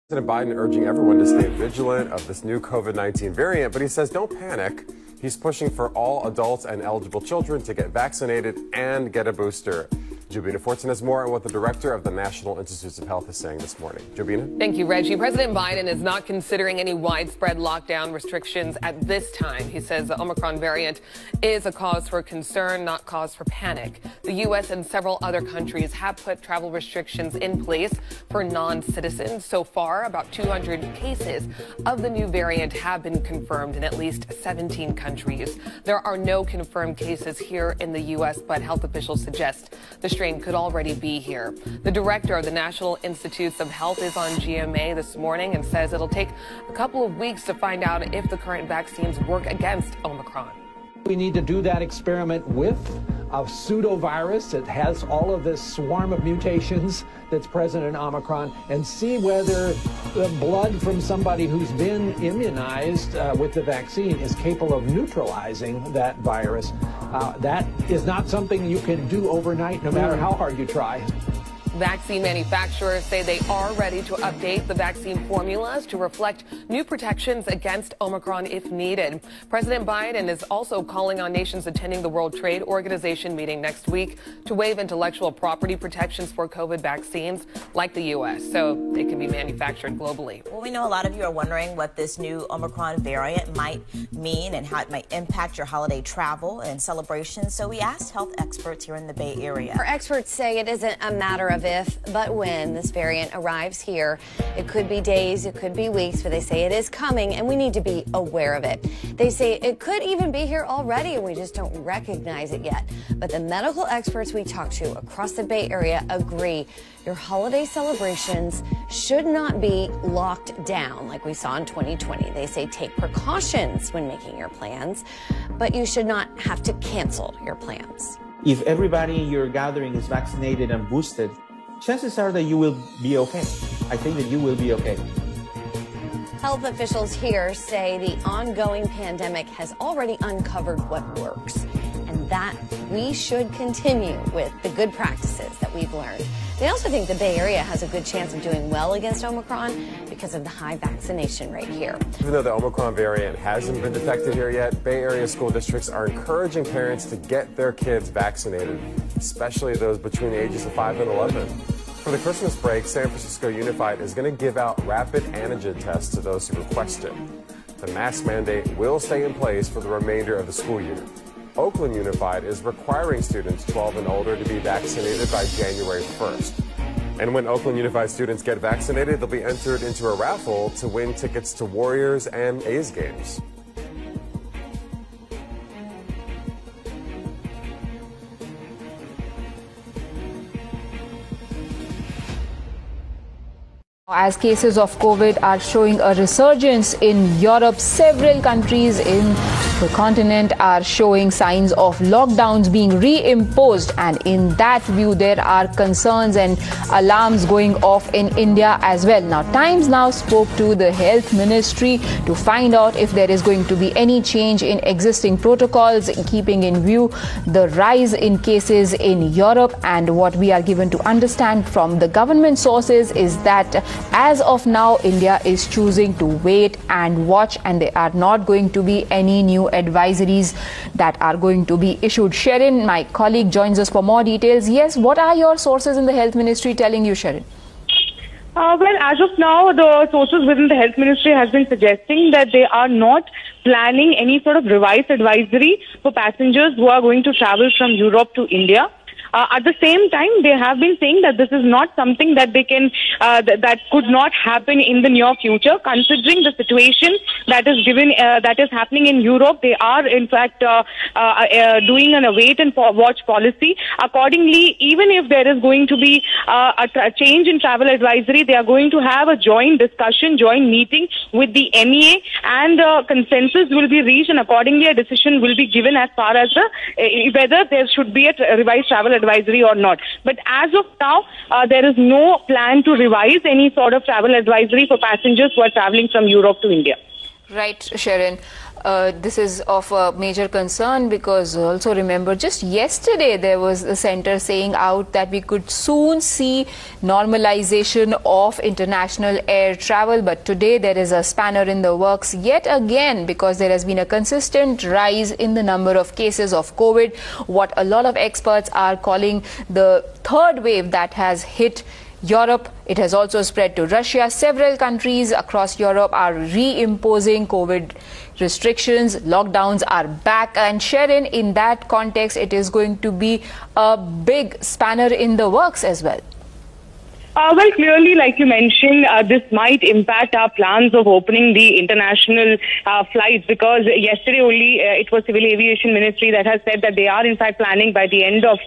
President Biden urging everyone to stay vigilant of this new COVID-19 variant, but he says don't panic. He's pushing for all adults and eligible children to get vaccinated and get a booster. Jobina Fortson has more on what the director of the National Institutes of Health is saying this morning. Jobina? Thank you, Reggie. President Biden is not considering any widespread lockdown restrictions at this time. He says the Omicron variant is a cause for concern, not cause for panic. The U.S. and several other countries have put travel restrictions in place for non-citizens. So far, about 200 cases of the new variant have been confirmed in at least 17 countries. There are no confirmed cases here in the U.S., but health officials suggest the strain could already be here. The director of the National Institutes of Health is on GMA this morning and says it'll take a couple of weeks to find out if the current vaccines work against Omicron. We need to do that experiment with a pseudovirus that has all of this swarm of mutations that's present in Omicron and see whether the blood from somebody who's been immunized with the vaccine is capable of neutralizing that virus. That is not something you can do overnight, no matter how hard you try. Vaccine manufacturers say they are ready to update the vaccine formulas to reflect new protections against Omicron if needed. President Biden is also calling on nations attending the World Trade Organization meeting next week to waive intellectual property protections for COVID vaccines like the U.S. so they can be manufactured globally. Well, we know a lot of you are wondering what this new Omicron variant might mean and how it might impact your holiday travel and celebrations. So we asked health experts here in the Bay Area. Our experts say it isn't a matter of if, but when this variant arrives here. It could be days, it could be weeks, but they say it is coming and we need to be aware of it. They say it could even be here already and we just don't recognize it yet. But the medical experts we talked to across the Bay Area agree your holiday celebrations should not be locked down like we saw in 2020. They say take precautions when making your plans, but you should not have to cancel your plans. If everybody in your gathering is vaccinated and boosted, chances are that you will be okay. I think that you will be okay. Health officials here say the ongoing pandemic has already uncovered what works and that we should continue with the good practices that we've learned. They also think the Bay Area has a good chance of doing well against Omicron because of the high vaccination rate here. Even though the Omicron variant hasn't been detected here yet, Bay Area school districts are encouraging parents to get their kids vaccinated, especially those between the ages of 5 and 11. For the Christmas break, San Francisco Unified is going to give out rapid antigen tests to those who request it. The mask mandate will stay in place for the remainder of the school year. Oakland Unified is requiring students 12 and older to be vaccinated by January 1st. And when Oakland Unified students get vaccinated, they'll be entered into a raffle to win tickets to Warriors and A's games. As cases of COVID are showing a resurgence in Europe, several countries in the continent are showing signs of lockdowns being reimposed, and in that view there are concerns and alarms going off in India as well. Now, Times now spoke to the health ministry to find out if there is going to be any change in existing protocols, keeping in view the rise in cases in Europe. And what we are given to understand from the government sources is that as of now, India is choosing to wait and watch, and there are not going to be any new advisories that are going to be issued. Sharon, my colleague, joins us for more details. Yes, what are your sources in the health ministry telling you, Sharon? Well, as of now, the sources within the health ministry has been suggesting that they are not planning any sort of revised advisory for passengers who are going to travel from Europe to India. At the same time, they have been saying that this is not something that they can, that could not happen in the near future. Considering the situation that is that is happening in Europe, they are in fact doing a wait and watch policy. Accordingly, even if there is going to be a change in travel advisory, they are going to have a joint discussion, joint meeting with the MEA, and consensus will be reached, and accordingly a decision will be given as far as whether there should be a revised travel advisory or not. But as of now, there is no plan to revise any sort of travel advisory for passengers who are traveling from Europe to India. Right, Sharon. This is of a major concern because also remember just yesterday there was a center saying out that we could soon see normalization of international air travel, but today there is a spanner in the works yet again because there has been a consistent rise in the number of cases of COVID, what a lot of experts are calling the third wave that has hit Europe. It has also spread to Russia. Several countries across Europe are reimposing COVID restrictions. Lockdowns are back. And Sharon, in that context, it is going to be a big spanner in the works as well. Well, clearly, like you mentioned, this might impact our plans of opening the international flights because yesterday only it was Civil Aviation Ministry that has said that they are in fact planning by the end of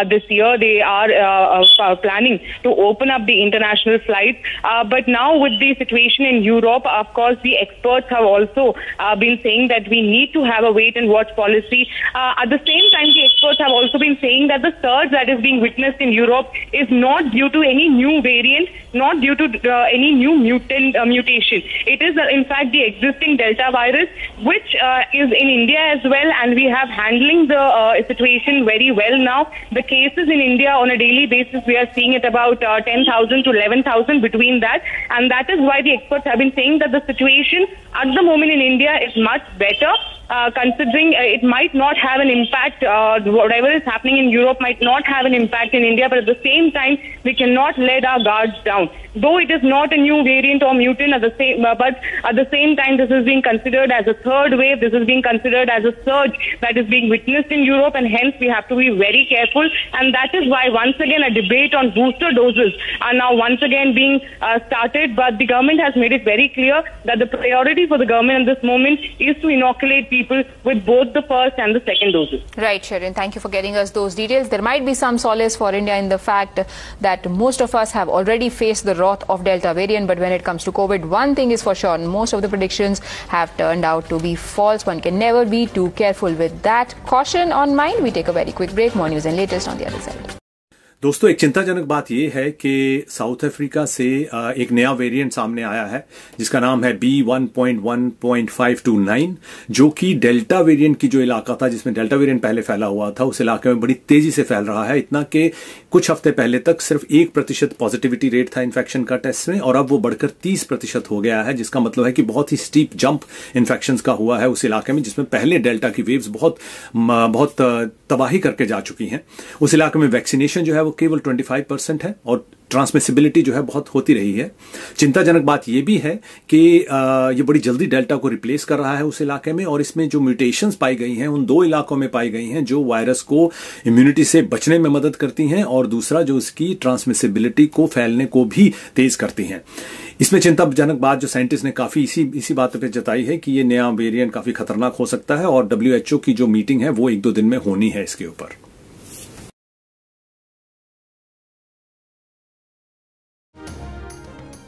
this year. They are planning to open up the international flights. But now with the situation in Europe, of course, the experts have also been saying that we need to have a wait and watch policy. At the same time, the experts have also been saying that the surge that is being witnessed in Europe is not due to any new variant, not due to any new mutation. It is in fact the existing Delta virus, which is in India as well, and we have handling the situation very well now. The cases in India on a daily basis, we are seeing it about 10,000 to 11,000 between that, and that is why the experts have been saying that the situation at the moment in India is much better. Considering it might not have an impact, whatever is happening in Europe might not have an impact in India, but at the same time, we cannot let our guards down. Though it is not a new variant or mutant, but at the same time, this is being considered as a third wave. This is being considered as a surge that is being witnessed in Europe, and hence we have to be very careful. And that is why once again a debate on booster doses are now once again being started. But the government has made it very clear that the priority for the government at this moment is to inoculate people with both the first and the second doses. Right, Sharon. Thank you for getting us those details. There might be some solace for India in the fact that most of us have already faced the wrath of Delta variant, but when it comes to COVID, one thing is for sure, most of the predictions have turned out to be false. One can never be too careful with that. Caution on mind. We take a very quick break. More news and latest on the other side. दोस्तों, एक चिंताजनक बात यह है कि south Africa से एक नया वेरिएंट सामने आया है जिसका नाम है B1.1.529, जो कि डेल्टा वेरिएंट की जो इलाका था जिसमें डेल्टा वेरिएंट पहले फैला हुआ था, उस इलाके में बड़ी तेजी से फैल रहा है। इतना कि कुछ हफ्ते पहले तक सिर्फ 1% पॉजिटिविटी रेट था इन्फेक्शन का टेस्ट में, और अब वो बढ़कर 30% हो गया है, जिसका मतलब है कि बहुत ही स्टीप जंप इन्फेक्शन का हुआ है उस इलाके में जिसमें पहले डेल्टा की वेव्स बहुत तबाही करके जा चुकी हैं। उस इलाके में वैक्सीनेशन जो है वो केवल 25% है और ट्रांसमिसिबिलिटी जो है बहुत होती रही है। चिंताजनक बात यह भी है कि ये बड़ी जल्दी डेल्टा को रिप्लेस कर रहा है उस इलाके में, और इसमें जो म्यूटेशंस पाई गई हैं उन दो इलाकों में पाई गई हैं जो वायरस को इम्यूनिटी से बचने में मदद करती हैं, और दूसरा जो उसकी ट्रांसमिसिबिलिटी को फैलने को भी तेज करती हैं। इसमें चिंताजनक बात जो साइंटिस्ट ने काफी इसी बात पे जताई है कि ये नया वेरिएंट काफी खतरनाक हो सकता है, और WHO की जो मीटिंग है वो 1-2 दिन में होनी है इसके ऊपर।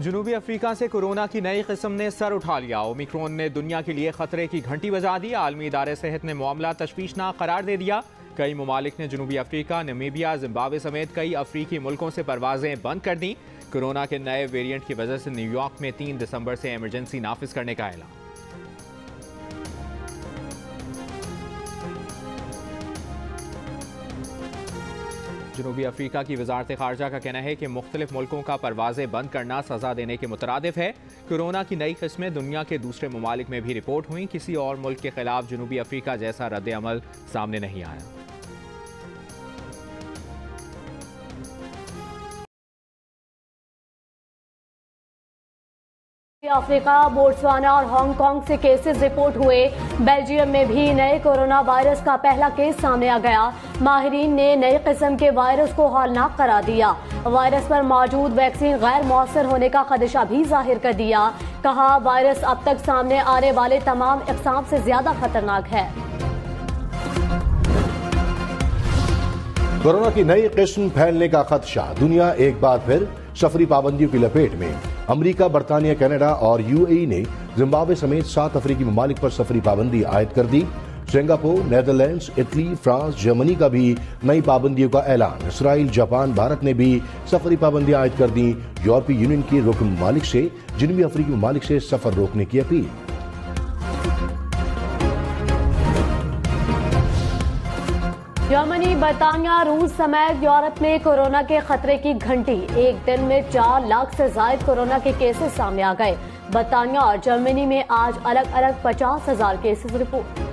जनूबी अफ्रीका से कोरोना की नई किस्म ने सर उठा लिया। ओमिक्रॉन ने दुनिया के लिए खतरे की घंटी बजा दी। आलमी इदारे सेहत ने मामला तशवीशनाक करार दे दिया। कई ममालिक ने जनूबी अफ्रीका, नामीबिया, जिम्बाब्वे समेत कई अफ्रीकी मुल्कों से परवाजें बंद कर दी। कोरोना के नए वेरिएंट की वजह से न्यूयॉर्क में 3 दिसंबर से इमरजेंसी नाफिज करने का ऐलान। जनूबी अफ्रीका की वजारत खारजा का कहना है कि मुख्तलिफ मुल्कों का परवाजें बंद करना सजा देने के मुतरादिफ है। कोरोना की नई किस्में दुनिया के दूसरे ममालिक में भी रिपोर्ट हुई। किसी और मुल्क के खिलाफ जनूबी अफ्रीका जैसा रद्द अमल सामने नहीं आया। अफ्रीका, बोट्सवाना और हांगकांग से केसेस रिपोर्ट हुए। बेल्जियम में भी नए कोरोना वायरस का पहला केस सामने आ गया। माहिरीन ने नई किस्म के वायरस को हौलनाक करार दिया। वायरस पर मौजूद वैक्सीन गैर मौसर होने का खदशा भी जाहिर कर दिया। कहा वायरस अब तक सामने आने वाले तमाम इक़साम से ज्यादा खतरनाक है। कोरोना की नई किस्म फैलने का खदशा। दुनिया एक बार फिर सफरी पाबंदियों की लपेट में। अमेरिका, बरतानिया, कनाडा और UAE ने जिम्बाब्वे समेत 7 अफ्रीकी ममालिक पर सफरी पाबंदी आयद कर दी। Singapore, Netherlands, Italy, France, Germany का भी नई पाबंदियों का ऐलान। इसराइल, जापान, भारत ने भी सफरी पाबंदियां आयद कर दी। यूरोपीय यूनियन के रुकन ममालिक से जनूबी अफ्रीकी ममालिक से सफर रोकने की अपील। जर्मनी, बरतानिया, रूस समेत यूरोप में कोरोना के खतरे की घंटी। एक दिन में 4 लाख से ज्यादा कोरोना के केसेस सामने आ गए। बरतानिया और जर्मनी में आज अलग अलग 50,000 केसेस रिपोर्ट।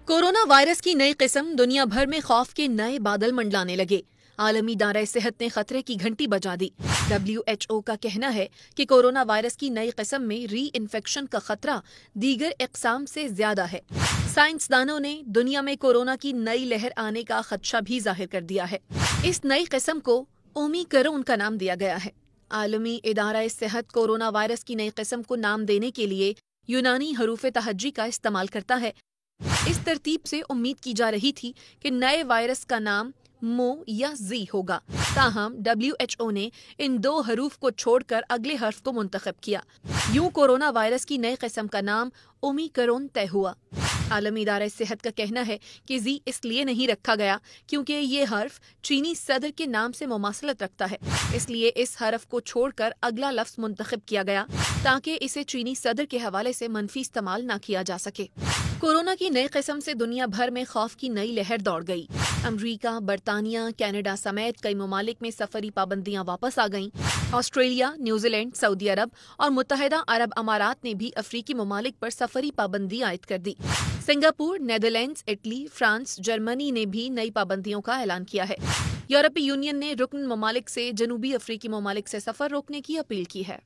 कोरोना वायरस की नई किस्म दुनिया भर में खौफ के नए बादल मंडलाने लगे। आलमी इदारा सेहत ने खतरे की घंटी बजा दी। WHO का कहना है कि कोरोना वायरस की नई किस्म में री इन्फेक्शन का खतरा दीगर इकसाम से ज्यादा है। साइंसदानों ने दुनिया में कोरोना की नई लहर आने का खदशा भी जाहिर कर दिया है। इस नई किस्म को ओमिक्रॉन का नाम दिया गया है। आलमी इदारा सेहत कोरोना वायरस की नई किस्म को नाम देने के लिए यूनानी हरूफ तहज्जी का इस्तेमाल करता है। इस तरतीब से उम्मीद की जा रही थी कि नए वायरस का नाम मो या जी होगा। ताहम WHO ने इन 2 हरूफ को छोड़कर अगले हर्फ को मुंतखब किया। यूं कोरोना वायरस की नई किस्म का नाम ओमिक्रॉन तय हुआ। आलमी इदारा सेहत का कहना है कि जी इसलिए नहीं रखा गया क्योंकि ये हर्फ चीनी सदर के नाम से मुमासलत रखता है, इसलिए इस हर्फ को छोड़कर अगला लफ्ज मुंतखब किया गया ताकि इसे चीनी सदर के हवाले से मनफी इस्तेमाल न किया जा सके। कोरोना की नई किस्म से दुनिया भर में खौफ की नई लहर दौड़ गई। अमरीका, बरतानिया, कनाडा समेत कई ममालिक में सफरी पाबंदियां वापस आ गईं। ऑस्ट्रेलिया, न्यूजीलैंड, सऊदी अरब और मुत्तहिदा अरब अमारात ने भी अफ्रीकी ममालिक पर सफरी पाबंदी आयद कर दी। Singapore, Netherlands, Italy, France, Germany ने भी नई पाबंदियों का ऐलान किया है। यूरोपीय यूनियन ने रुकन ममालिक से जनूबी अफ्रीकी ममालिक से सफर रोकने की अपील की है।